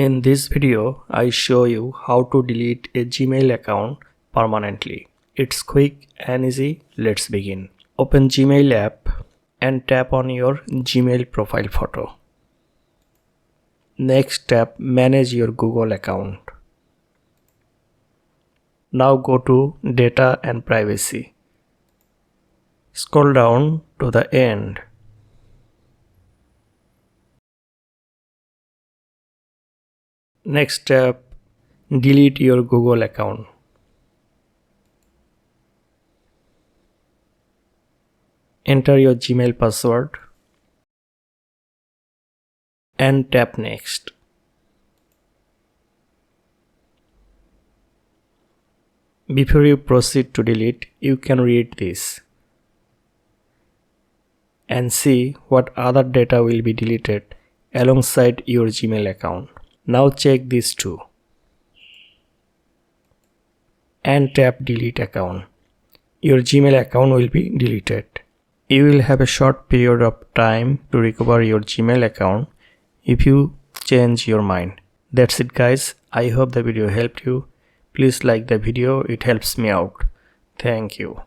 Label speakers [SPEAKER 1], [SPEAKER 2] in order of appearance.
[SPEAKER 1] In this video, I show you how to delete a Gmail account permanently. It's quick and easy. Let's begin. Open Gmail app and tap on your Gmail profile photo. Next, tap Manage your Google account. Now go to Data and Privacy. Scroll down to the end. Next step, delete your Google account. Enter your Gmail password and tap Next. Before you proceed to delete, you can read this and see what other data will be deleted alongside your Gmail account. Now check these two and tap Delete Account. Your Gmail account will be deleted. You will have a short period of time to recover your Gmail account if you change your mind. That's it guys. I hope the video helped you. Please like the video, it helps me out. Thank you.